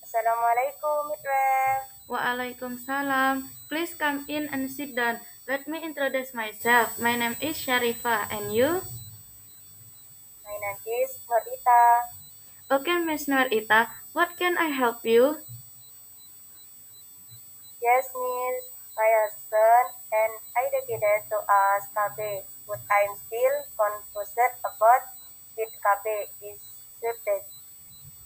Assalamualaikum, Mitwel. Waalaikumsalam. Please come in and sit down. Let me introduce myself. My name is Sharifah, and you? My name is Nordita. Okay, Miss Norita, what can I help you? Yes, Miss. My husband and I decided to ask KB, but I'm still confused about with KB is shifted.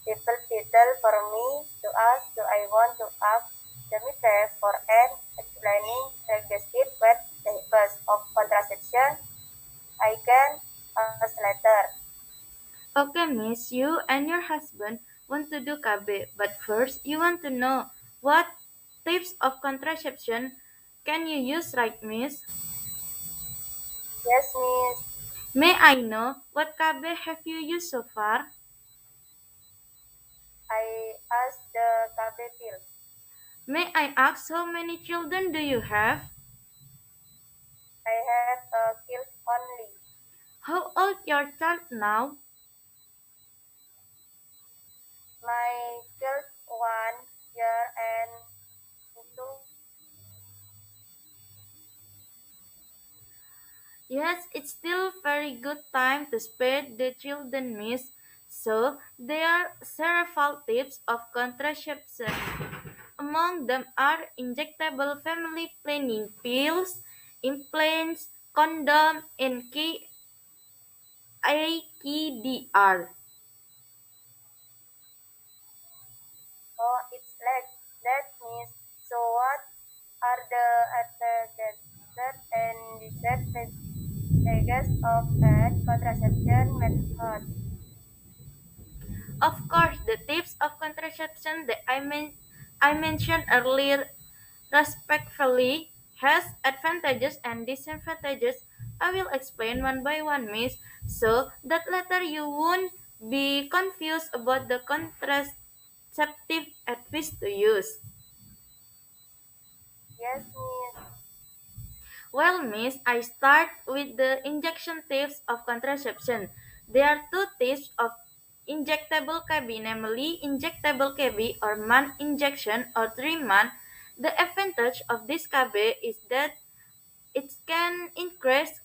People title for me to ask do I want to ask the midwife for an explaining suggested what types of contraception I can ask later. Okay, Miss, you and your husband want to do KB, but first you want to know what types of contraception can you use, right, Miss? Yes, Miss. May I know what KB have you used so far? I asked the KB pill. May I ask how many children do you have? I have a kilt only. How old your child now? My kilt 1 year and two. Yes, it's still very good time to spare the children miss. So there are several tips of contraception. Among them are injectable family planning pills, implants, condom, and IKDR. Oh, it's like that means. So what are the advantages and disadvantages of that contraception method? Of course, the tips of contraception that I mentioned earlier respectfully has advantages and disadvantages. I will explain one by one, miss, so that later you won't be confused about the contraceptive advice to use. Yes, miss. Well, miss, I start with the injection tips of contraception. There are two types of injectable KB, namely injectable KB or month injection or 3 month. The advantage of this KB is that it can increase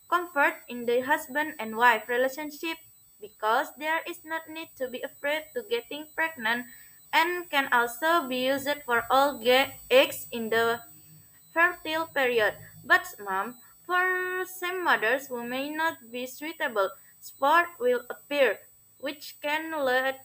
comfort in the husband and wife relationship because there is not need to be afraid to getting pregnant and can also be used for all eggs in the fertile period. But mom, for some mothers who may not be suitable, spot will appear, which can lead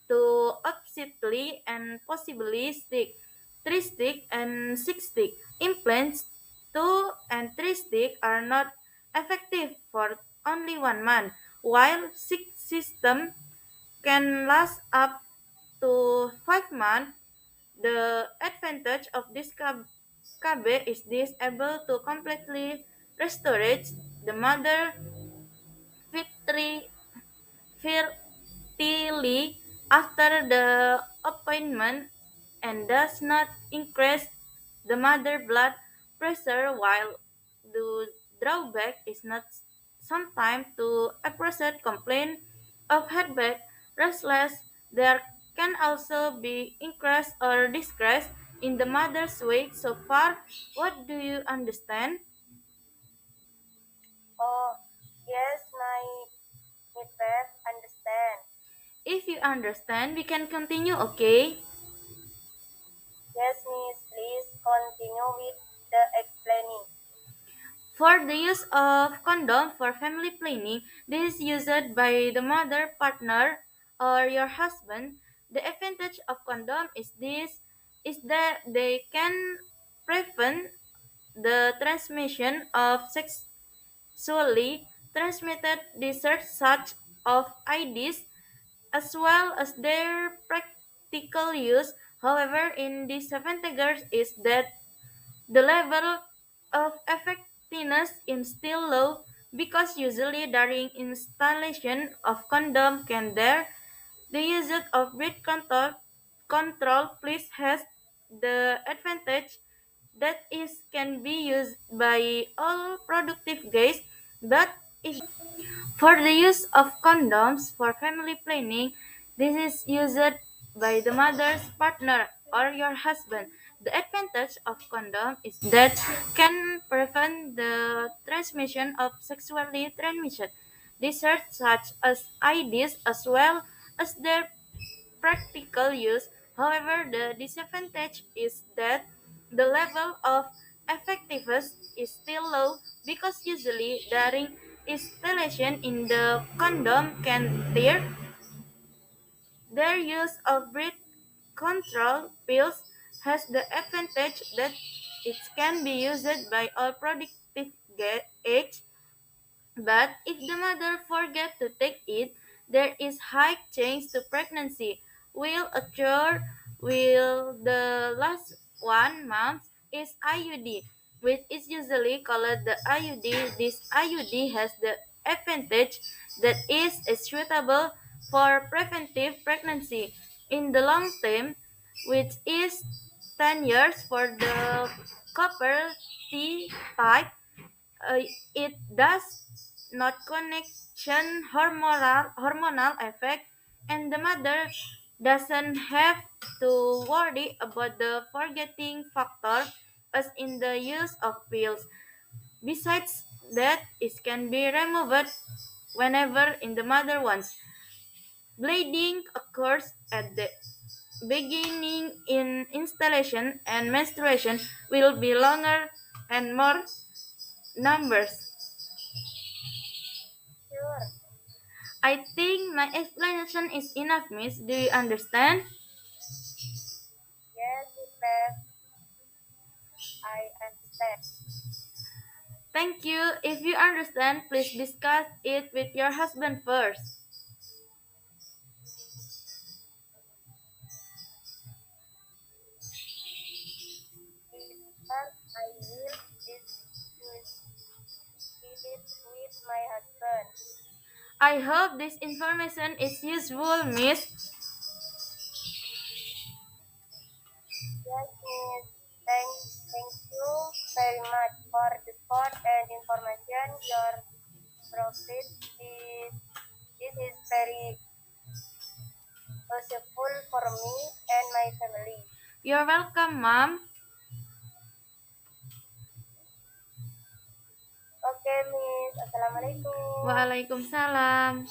to obesity and possibly stick, 3 stick and 6 stick. Implants 2 and 3 stick are not effective for only 1 month, while 6 system can last up to 5 months. The advantage of this KB is this able to completely restore the mother fertility fertility after the appointment and does not increase the mother blood pressure, while the drawback is not sometimes to a person complain of headache, restless. There can also be increase or decrease in the mother's weight. So far, what do you understand? Oh, yes, my midwife understand. If you understand, we can continue, okay? Yes, miss. Please continue with the explaining. For the use of condom for family planning, this is used by the mother, partner, or your husband. The advantage of condom is that they can prevent the transmission of sexually transmitted diseases such of IDs as well as their practical use. However, in disadvantages is that the level of effectiveness is still low because usually during installation of condom can there the use of control please has the advantage that is can be used by all productive guys, but if for the use of condoms for family planning, this is used by the mother's partner or your husband. The advantage of condom is that can prevent the transmission of sexually transmitted disease such as IDs as well as their practical use. However, the disadvantage is that the level of effectiveness is still low because usually during installation in the condom can tear. Their use of birth control pills has the advantage that it can be used by all productive age, but if the mother forgets to take it, there is high chance the pregnancy will occur will the last 1 month is IUD, which is usually called the IUD. This IUD has the advantage that is suitable for preventive pregnancy in the long term, which is 10 years for the copper T type. It does not connection hormonal effect, and the mother doesn't have to worry about the forgetting factor as in the use of pills. Besides that, it can be removed whenever in the mother wants. Bleeding occurs at the beginning in installation, and menstruation will be longer and more numbers. Sure. I think my explanation is enough, miss. Do you understand? Yes, Miss, I understand. Thank you. If you understand, please discuss it with your husband first. Later, I will discuss it with my husband. I hope this information is useful, miss. Yes, Miss. Thank you very much for the support and information you provide. This is very useful for me and my family. You're welcome, mom. Okay, Miss. Assalamualaikum. Waalaikumsalam.